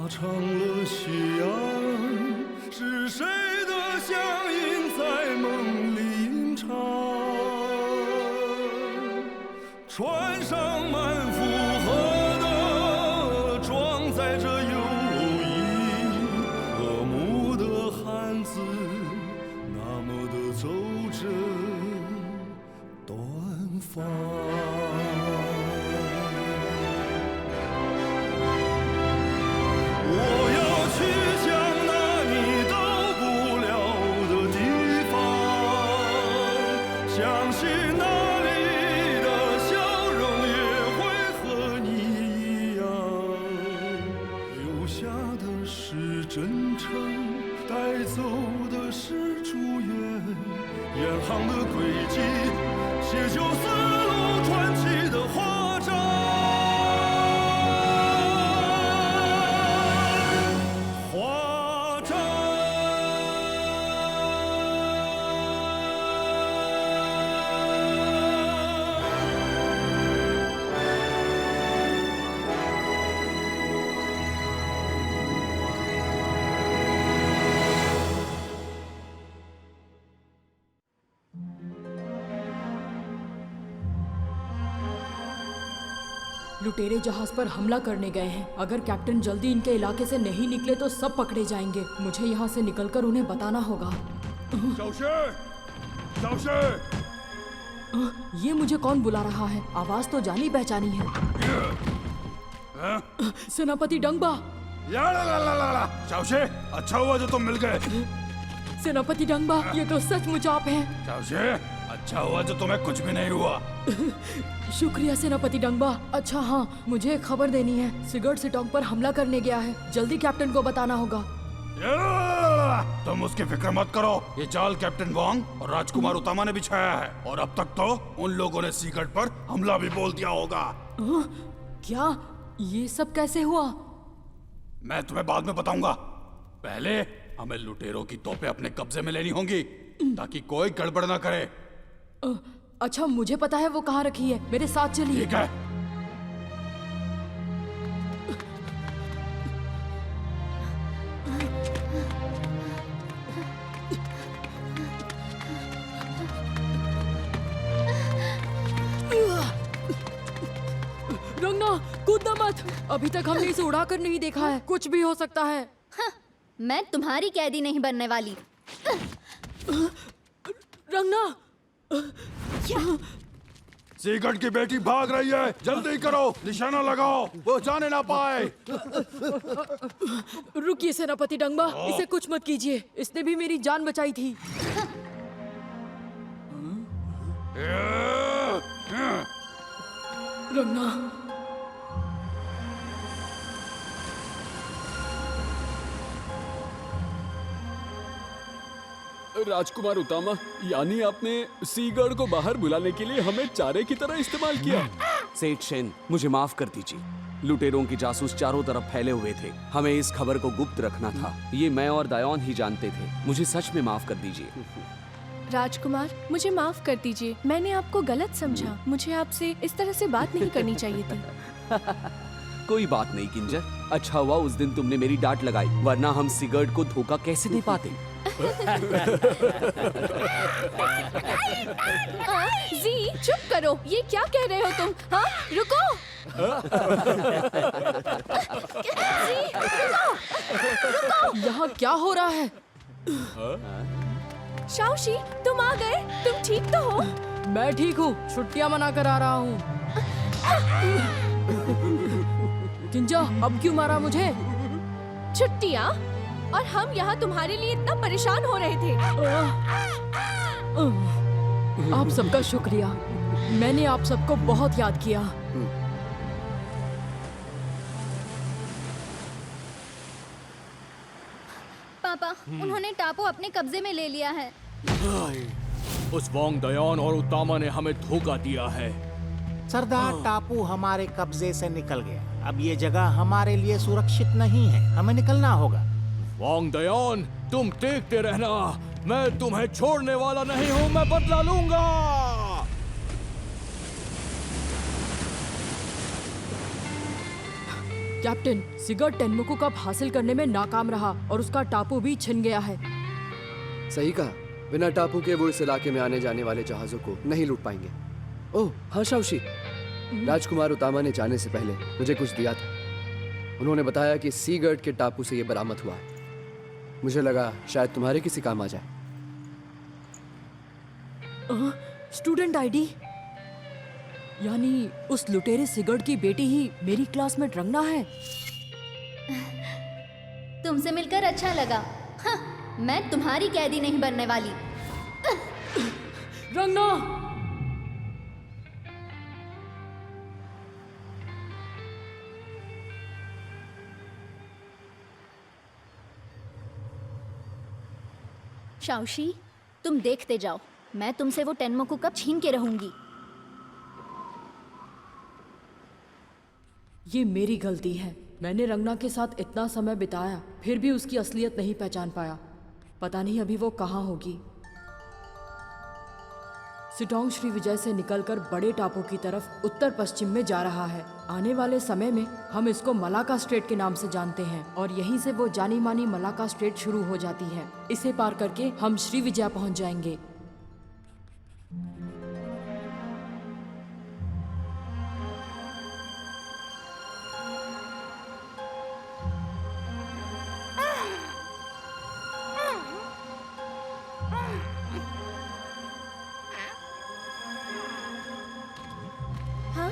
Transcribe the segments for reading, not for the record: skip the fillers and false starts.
成了夕阳，是谁的响应在梦里吟唱？船上满负荷的装载着友谊，和睦的汉字，那么的走着短发。我要去向那你到不了的地方，相信那里的笑容也会和你一样。留下的是真诚，带走的是祝愿，远航的轨迹写就丝路传奇的华章。लुटेरे जहाज पर हमला करने गए हैं। अगर कैप्टन जल्दी इनके इलाके से नहीं निकले तो सब पकड़े जाएंगे। मुझे यहाँ से निकलकर उन्हें बताना होगा। ये मुझे कौन बुला रहा है? आवाज तो जानी पहचानी है। सेनापति डंगबा। अच्छा हुआ जो तुम मिल गए। सेनापति डंगबा, ये तो सचमुच आप हैं। अच्छा हुआ जो तुम्हें कुछ भी नहीं हुआ। शुक्रिया सेनापति डंगबा। अच्छा हाँ, मुझे एक खबर देनी है। सिगर्ट सिटोंग पर हमला करने गया है। जल्दी कैप्टन को बताना होगा। तुम उसकी फिक्र मत करो। ये जाल कैप्टन वांग और राजकुमार उतामा ने बिछाया है, और अब तक तो उन लोगों ने सिगर्ट पर हमला भी बोल दिया होगा। क्या? ये सब कैसे हुआ? मैं तुम्हें बाद में बताऊंगा। पहले हमें लुटेरों की तोपें अपने कब्जे में लेनी होंगी ताकि कोई गड़बड़ ना करे। अच्छा, मुझे पता है वो कहाँ रखी है। मेरे साथ चलिए। ठीक है। रंगना, कूदना मत। अभी तक हमने इसे उड़ाकर नहीं देखा है। कुछ भी हो सकता है। हाँ, मैं तुम्हारी कैदी नहीं बनने वाली। रंगना, सिगर्ट की बेटी भाग रही है। जल्दी करो, निशाना लगाओ, वो जाने ना पाए। रुकिए सेनापति डंगबा, इसे कुछ मत कीजिए। इसने भी मेरी जान बचाई थी। रंगना, राजकुमार उतामा, यानी आपने सीगर्ड को बाहर बुलाने के लिए हमें चारे की तरह इस्तेमाल किया। सेठ शेन, मुझे माफ कर दीजिए। लुटेरों की जासूस चारों तरफ फैले हुए थे। हमें इस खबर को गुप्त रखना था। ये मैं और दायोन ही जानते थे। मुझे सच में माफ कर दीजिए। राजकुमार, मुझे माफ कर दीजिए। मैंने आपको गलत समझा। मुझे आपसे इस तरह से बात नहीं करनी चाहिए थी। कोई बात नहीं किंजर। अच्छा हुआ उस दिन तुमने मेरी डांट लगाई, वरना हम सिगर्ड को धोखा कैसे दे पाते। जी, चुप करो। ये क्या कह रहे हो तुम? हाँ, रुको। जी, रुको। यहाँ क्या हो रहा है? शाओशी, तुम आ गए। तुम ठीक तो हो? मैं ठीक हूँ। छुट्टियाँ मना कर आ रहा हूँ। किंजा, अब क्यों मारा मुझे? छुट्टियाँ? और हम यहाँ तुम्हारे लिए इतना परेशान हो रहे थे। आप सबका शुक्रिया। मैंने आप सबको बहुत याद किया। पापा, उन्होंने टापू अपने कब्जे में ले लिया है। उस वांग दयान और उतामा ने हमें धोखा दिया है। सरदार, टापू हमारे कब्जे से निकल गया। अब ये जगह हमारे लिए सुरक्षित नहीं है। हमें निकलना होगा। वांग दयान, तुम देखते रहना। मैं तुम्हें छोड़ने वाला नहीं हूँ। मैं बदला लूंगा। कैप्टन, सिगर्ट टेनमोकू कप हासिल करने में नाकाम रहा और उसका टापू भी छिन गया है। सही कहा, बिना टापू के वो इस इलाके में आने जाने वाले जहाजों को नहीं लूट पाएंगे। ओह हाँ शाओशी, राजकुमार उतामा ने जाने से पहले मुझे कुछ दिया था। उन्होंने बताया कि सीगर्ट के टापू से ये बरामद हुआ है। मुझे लगा शायद तुम्हारे किसी काम आ जाए। स्टूडेंट आईडी, यानी उस लुटेरे सिगर्ट की बेटी ही मेरी क्लासमेट रंगना है। तुमसे मिलकर अच्छा लगा। हाँ, मैं तुम्हारी कैदी नहीं बनने वाली। रंगना! शाओशी, तुम देखते जाओ, मैं तुमसे वो टेनमोकू कप छीन के रहूंगी। ये मेरी गलती है। मैंने रंगना के साथ इतना समय बिताया, फिर भी उसकी असलियत नहीं पहचान पाया। पता नहीं अभी वो कहाँ होगी। सिटोंग श्री विजय से निकलकर बड़े टापू की तरफ उत्तर पश्चिम में जा रहा है। आने वाले समय में हम इसको मलाका स्ट्रेट के नाम से जानते हैं और यहीं से वो जानी मानी मलाका स्ट्रेट शुरू हो जाती है। इसे पार करके हम श्री विजय पहुंच जाएंगे।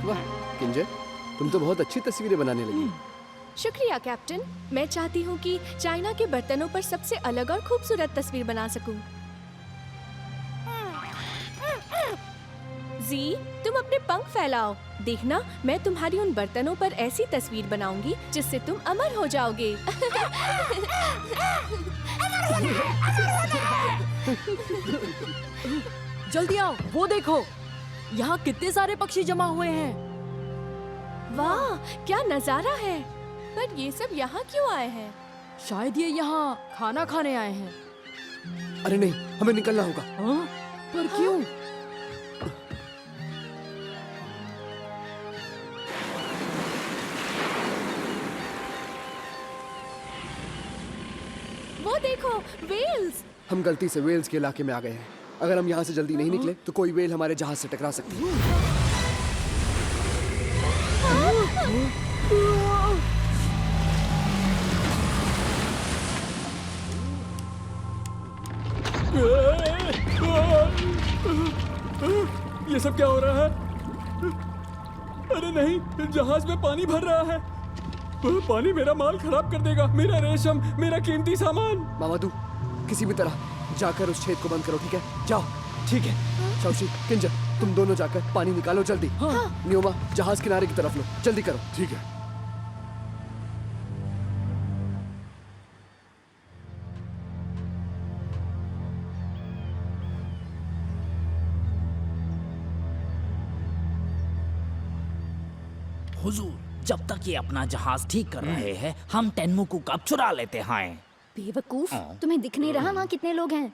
वाह किंजर, तुम तो बहुत अच्छी तस्वीरें बनाने लगी। शुक्रिया कैप्टन। मैं चाहती हूँ कि चाइना के बर्तनों पर सबसे अलग और खूबसूरत तस्वीर बना सकूं। जी, तुम अपने पंख फैलाओ। देखना, मैं तुम्हारी उन बर्तनों पर ऐसी तस्वीर बनाऊंगी जिससे तुम अमर हो जाओगे। जल्दी आओ, वो देखो, यहाँ कितने सारे पक्षी जमा हुए हैं। वाह, क्या नजारा है। पर ये सब यहाँ क्यों आए हैं? शायद ये यहाँ खाना खाने आए हैं। अरे नहीं, हमें निकलना होगा। हाँ? पर क्यों? वो देखो, वेल्स। हम गलती से वेल्स के इलाके में आ गए हैं। अगर हम यहाँ से जल्दी नहीं निकले तो कोई वेल हमारे जहाज से टकरा सकती है। ये सब क्या हो रहा है? अरे नहीं, जहाज में पानी भर रहा है। पानी मेरा माल खराब कर देगा, मेरा रेशम, मेरा कीमती सामान। मामादू, किसी भी तरह जाकर उस छेद को बंद करो, ठीक है? जाओ। ठीक है। शाओशी, किंजर, तुम दोनों जाकर पानी निकालो जल्दी। हाँ। न्योमा, जहाज किनारे की तरफ लो, जल्दी करो। ठीक है। हुजूर, जब तक ये अपना जहाज ठीक कर रहे हैं, हम टेनमोकू कप चुरा लेते हैं। बेवकूफ, तुम्हें दिख नहीं रहा वहाँ कितने लोग हैं?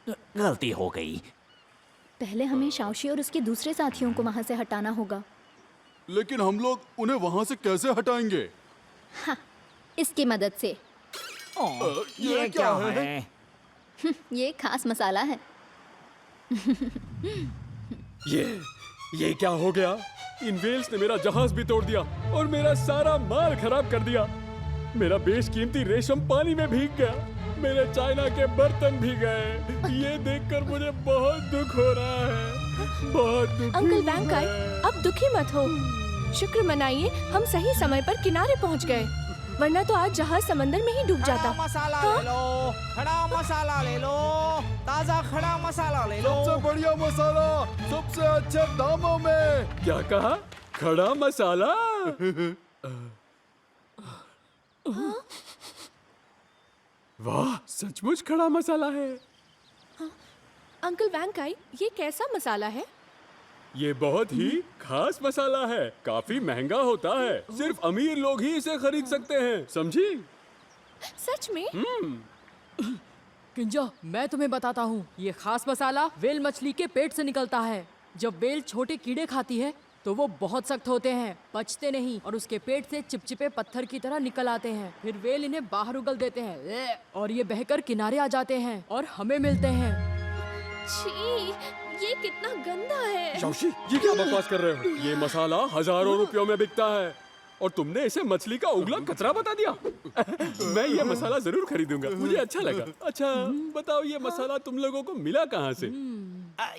गलती हो गई। पहले हमें शाओशी और उसके दूसरे साथियों को वहाँ से हटाना होगा। लेकिन हम लोग उन्हें वहाँ से कैसे हटाएंगे? हाँ, इसकी मदद से। ये क्या है? ये खास मसाला है। ये क्या हो गया? इन वेल्स ने मेरा जहाज भी तोड़ दिया और मेरा सारा माल खराब कर दिया। मेरा बेशकीमती रेशम पानी में भीग गया, मेरे चाइना के बर्तन भी गए। ये देखकर मुझे बहुत दुख हो रहा है, बहुत दुखी अंकल वैंग हूँ काई, मैं। अब दुखी मत हो। शुक्र मनाइए, हम सही समय पर किनारे पहुंच गए, वरना तो आज जहाज समंदर में ही डूब जाता। खड़ा मसाला ले लो, खड़ा मसाला ले लो, ताजा खड़ा मसाला ले लो। सबसे बढ़िया मसाला, सबसे अच्छे दामों में। क्या कहा? खड़ा मसाला? वाह, सचमुच खड़ा मसाला है। अंकल वैंग काई, ये कैसा मसाला है? ये बहुत ही खास मसाला है, काफी महंगा होता है, सिर्फ अमीर लोग ही इसे खरीद सकते हैं, समझी? सच में? किंजा, मैं तुम्हें बताता हूँ, ये खास मसाला वेल मछली के पेट से निकलता है। जब वेल छोटे कीड़े खाती है तो वो बहुत सख्त होते हैं, पचते नहीं और उसके पेट से चिपचिपे पत्थर की तरह निकल आते हैं। फिर वेल इन्हें बाहर उगल देते हैं और ये बहकर किनारे आ जाते हैं और हमें मिलते हैं। छी, ये कितना गंदा है। शाओशी, ये क्या बकवास कर रहे हो? ये मसाला हजारों रुपयों में बिकता है और तुमने इसे मछली का उगला कचरा बता दिया। मैं ये मसाला जरूर खरीदूंगा, मुझे अच्छा लगा। अच्छा बताओ, ये मसाला तुम लोगों को मिला कहाँ से?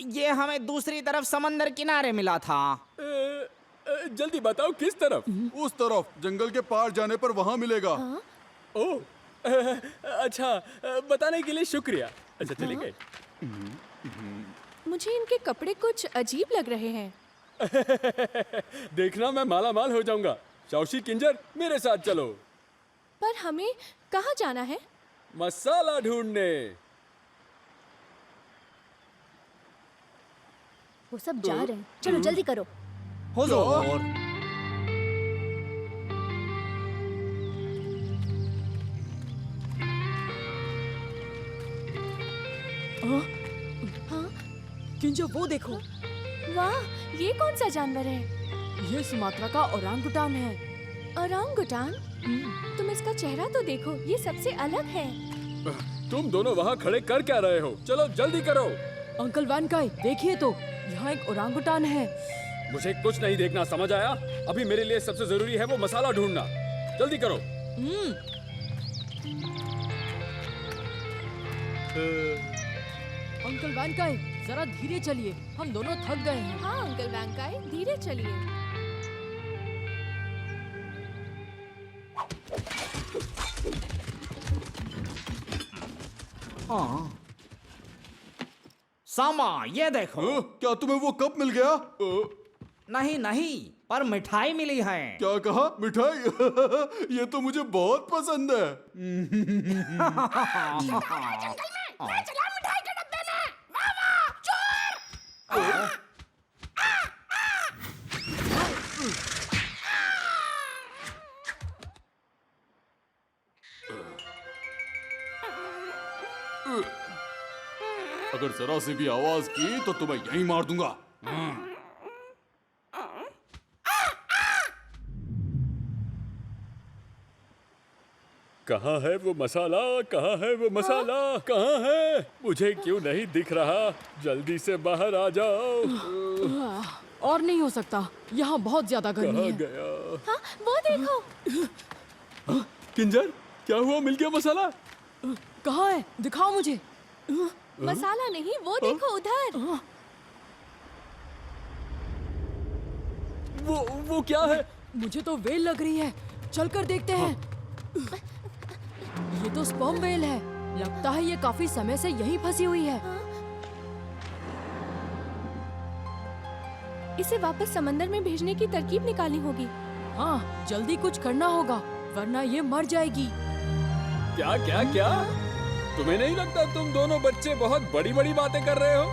ये हमें दूसरी तरफ समंदर किनारे मिला था। जल्दी बताओ किस तरफ? उस तरफ जंगल के पार जाने पर वहाँ मिलेगा। ओह, अच्छा, बताने के लिए शुक्रिया। अच्छा चले गए। मुझे इनके कपड़े कुछ अजीब लग रहे हैं। देखना मैं माला माल हो जाऊंगा। शाओशी, किंजर, मेरे साथ चलो। पर हमें कहाँ जाना है? मसाला ढूंढने। वो सब जा रहे हैं, चलो जल्दी करो। हुजूर, किंजो, वो देखो, वाह, ये कौन सा जानवर है? ये सुमात्रा का ओरांगुटान है। ओरांगुटान? तुम इसका चेहरा तो देखो, ये सबसे अलग है। तुम दोनों वहाँ खड़े कर क्या रहे हो? चलो जल्दी करो। अंकल वैन काई, देखिए तो, यहाँ एक ओरांगुटान है। मुझे कुछ नहीं देखना, समझ आया? अभी मेरे लिए सबसे जरूरी है वो मसाला ढूंढना। जल्दी करो। अंकल वैन काई, जरा धीरे चलिए, हम दोनों थक गए हैं। हाँ अंकल वैंकाई, धीरे चलिए। सामा, ये देखो। क्या तुम्हें वो कप मिल गया? नहीं नहीं, पर मिठाई मिली है। क्या कहा? मिठाई? ये तो मुझे बहुत पसंद है। अगर जरा सी भी आवाज की तो तुम्हें यहीं मार दूंगा। कहाँ है वो मसाला? कहाँ है वो मसाला? कहाँ है? मुझे क्यों नहीं दिख रहा? जल्दी से बाहर आ जाओ। और नहीं हो सकता, यहाँ बहुत ज्यादा गर्मी कहाँ है। गया? हाँ, वो देखो। किंजर, क्या हुआ? मिल गया मसाला? कहाँ है? दिखाओ मुझे। मसाला नहीं, वो देखो उधर। वो क्या है? मुझे तो वेल लग रही है, चलकर देखते हैं। ये तो स्पर्म वेल है, लगता है ये काफी समय से यहीं फंसी हुई है। इसे वापस समंदर में भेजने की तरकीब निकालनी होगी। हाँ, जल्दी कुछ करना होगा, वरना ये मर जाएगी। क्या क्या क्या? तुम्हें नहीं लगता तुम दोनों बच्चे बहुत बड़ी बड़ी बातें कर रहे हो?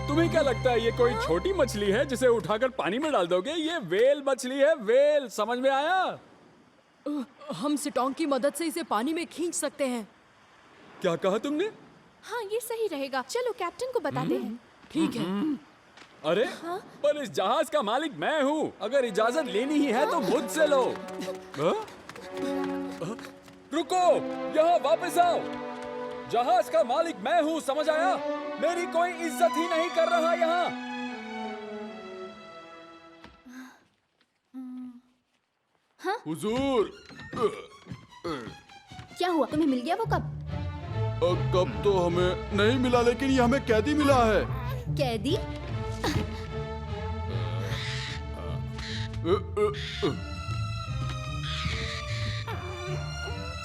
तुम्हें क्या लगता है ये कोई छोटी मछली है जिसे उठाकर पानी में डाल दोगे? ये वेल मछली है, वेल, समझ में आया? हम सिटोंग की मदद से इसे पानी में खींच सकते हैं। क्या कहा तुमने? हाँ, ये सही रहेगा। चलो कैप्टन को बताते हैं। ठीक है। अरे पर इस जहाज का मालिक मैं हूँ, अगर इजाजत लेनी ही है तो मुझसे लो। रुको, यहाँ वापस आओ। जहाज का मालिक मैं हूँ, समझ आया? मेरी कोई इज्जत ही नहीं कर रहा यहाँ। हुजूर, क्या हुआ? तुम्हें मिल गया वो कप? कब तो हमें नहीं मिला, लेकिन ये हमें कैदी मिला है। कैदी?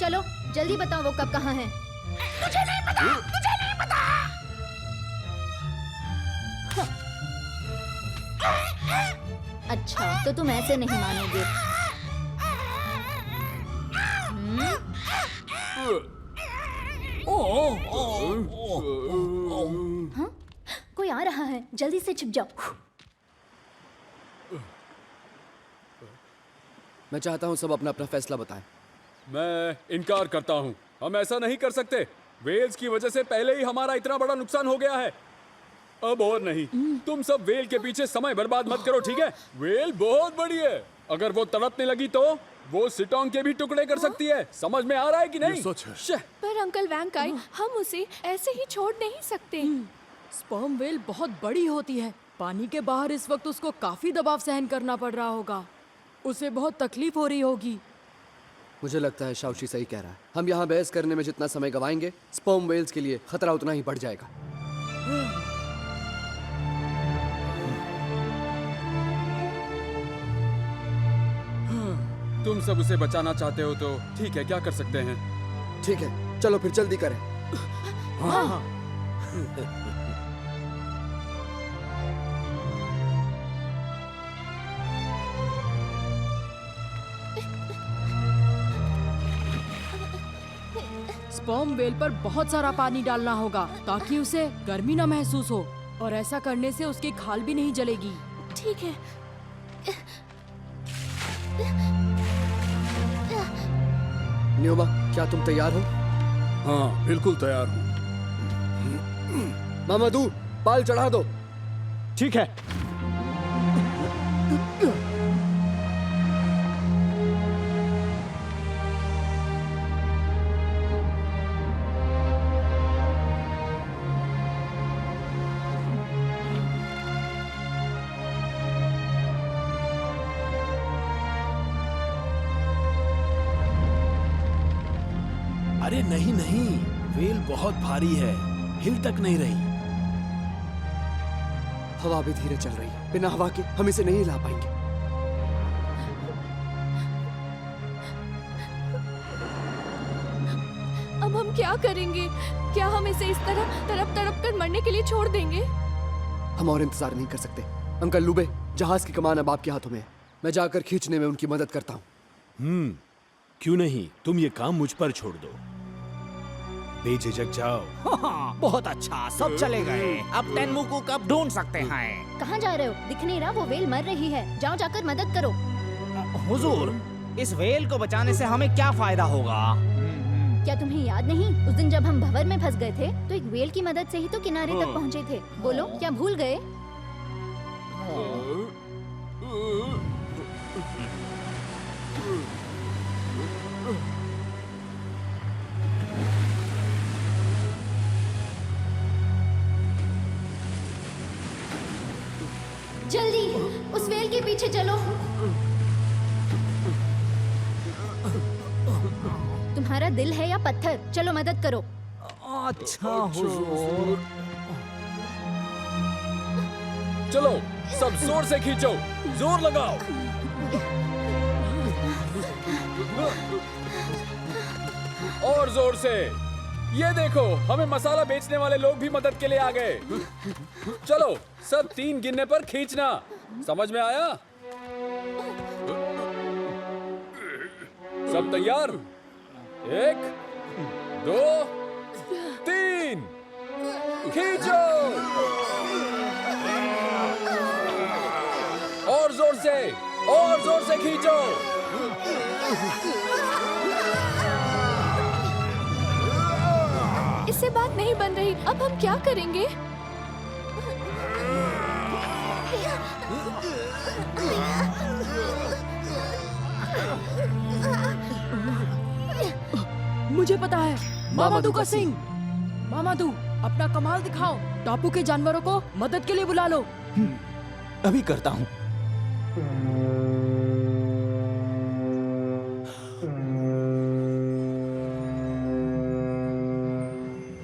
चलो जल्दी बताओ वो कप कहाँ है? मुझे नहीं पता, मुझे नहीं पता। अच्छा, तो तुम ऐसे नहीं मानोगे। हाँ? कोई आ रहा है, जल्दी से छिप जाओ। मैं चाहता हूँ सब अपना अपना फैसला बताएं। मैं इनकार करता हूँ, हम ऐसा नहीं कर सकते। वेल्स की वजह से पहले ही हमारा इतना बड़ा नुकसान हो गया है। अब और नहीं। तुम सब वेल के पीछे समय बर्बाद मत करो, ठीक है? वेल बहुत बड़ी है। अगर वो तड़पने लगी तो वो सिटोंग के भी टुकड़े कर सकती है। समझ में आ रहा है कि नहीं? शे। पर अंकल वैंकाई, हम उसे ऐसे ही छोड़ नहीं सकते। स्पर्म वेल बहुत बड़ी होती है। पानी के बाहर इस वक्त उसको काफी दबाव सहन करना पड़ रहा होगा। उसे बहुत तकलीफ हो रही होगी। मुझे लगता है शाओशी सही कह रहा है। हम यहाँ बहस करने में जितना समय गवाएंगे, स्पर्म वेल्स के लिए खतरा उतना ही बढ़ जाएगा। तुम सब उसे बचाना चाहते हो तो ठीक है, क्या कर सकते हैं? ठीक है, चलो फिर जल्दी करें। हाँ। स्पर्म वेल पर बहुत सारा पानी डालना होगा ताकि उसे गर्मी न महसूस हो, और ऐसा करने से उसकी खाल भी नहीं जलेगी। ठीक है। न्यूमा, क्या तुम तैयार हो? हाँ, बिल्कुल तैयार हूँ। मामादू, पाल चढ़ा दो। ठीक है। अरे नहीं नहीं, वेल बहुत भारी है, हिल तक नहीं रही। हवा भी धीरे चल रही है। बिना हवा के हम इसे नहीं हिला पाएंगे। अब हम क्या करेंगे? क्या हम इसे इस तरह तड़प तड़प कर मरने के लिए छोड़ देंगे? हम और इंतजार नहीं कर सकते। अंकल लुबे, जहाज की कमान अब आपके हाथों में है। मैं जाकर खींचने में उनकी मदद करता हूँ। क्यों नहीं, तुम ये काम मुझ पर छोड़ दो। बेझिझक जाओ। हाँ, बहुत अच्छा, सब चले गए। अब टेन्मू को कब ढूंढ सकते हैं? कहाँ जा रहे हो? दिख नहीं रहा, वो वेल मर रही है। जाओ जाकर मदद करो। हुजूर, इस वेल को बचाने से हमें क्या फायदा होगा? क्या तुम्हें याद नहीं, उस दिन जब हम भंवर में फंस गए थे तो एक वेल की मदद से ही तो किनारे तक पहुँचे थे। बोलो, क्या भूल गए? जल्दी उस वेल के पीछे चलो। तुम्हारा दिल है या पत्थर? चलो मदद करो। अच्छा हुजूर। चलो, सब जोर से खींचो, जोर लगाओ। और जोर से। ये देखो, हमें मसाला बेचने वाले लोग भी मदद के लिए आ गए। चलो, सब 3 गिनने पर खींचना। समझ में आया? सब तैयार? 1, 2, 3, खींचो। और जोर से खींचो। इससे बात नहीं बन रही। अब हम क्या करेंगे? मुझे पता है, मामादू का सिंह। मामादू, अपना कमाल दिखाओ। टापू के जानवरों को मदद के लिए बुला लो। अभी करता हूँ।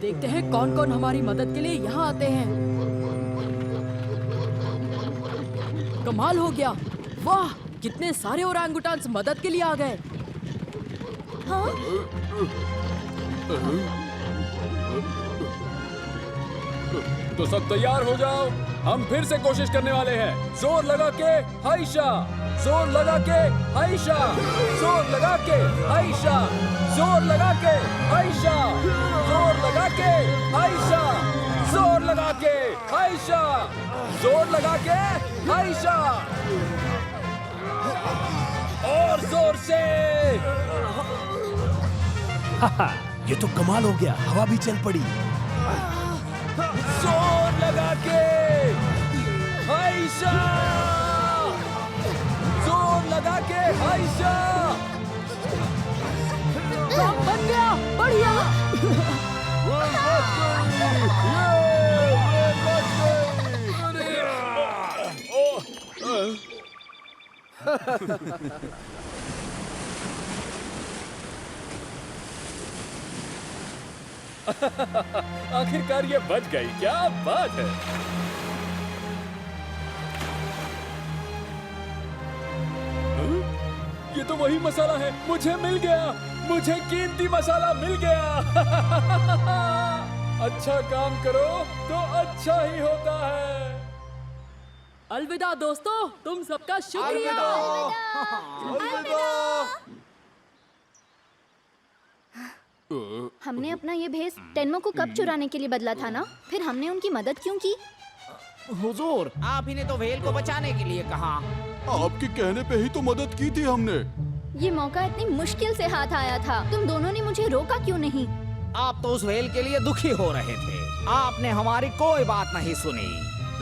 देखते हैं कौन कौन हमारी मदद के लिए यहाँ आते हैं। कमाल हो गया। वाह, कितने सारे ओरांगुटान्स मदद के लिए आ गए। हाँ? तो सब तैयार हो जाओ, हम फिर से कोशिश करने वाले हैं। जोर लगा के हाइशा, जोर लगा के हाइशा, जोर लगा के हाइशा, जोर लगा के हाइशा, जोर लगा के हाइशा, जोर लगा के हाइशा, जोर लगा के हाइशा, और जोर से। ये तो कमाल हो गया, हवा भी चल पड़ी। जोर लगा के हाइशा! जोर लगा के हाइशा! काम बन गया, बढ़िया। आखिरकार ये बच गई, क्या बात है। ये तो वही मसाला है, मुझे मिल गया, मुझे कीमती मसाला मिल गया। अच्छा काम करो तो अच्छा ही होता है। अलविदा दोस्तों, तुम सबका शुक्रिया। हमने अपना ये भेष टेन्मो को कब चुराने के लिए बदला था ना? फिर हमने उनकी मदद क्यों की? हुजूर, आप ही ने तो व्हेल को बचाने के लिए कहा। आपके कहने पे ही तो मदद की थी हमने। ये मौका इतनी मुश्किल से हाथ आया था, तुम दोनों ने मुझे रोका क्यों नहीं? आप तो उस व्हेल के लिए दुखी हो रहे थे, आपने हमारी कोई बात नहीं सुनी।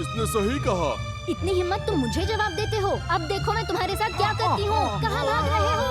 इसने सही कहा। इतनी हिम्मत तुम मुझे जवाब देते हो? अब देखो मैं तुम्हारे साथ क्या करती हूँ। कहाँ भाग रहे हो?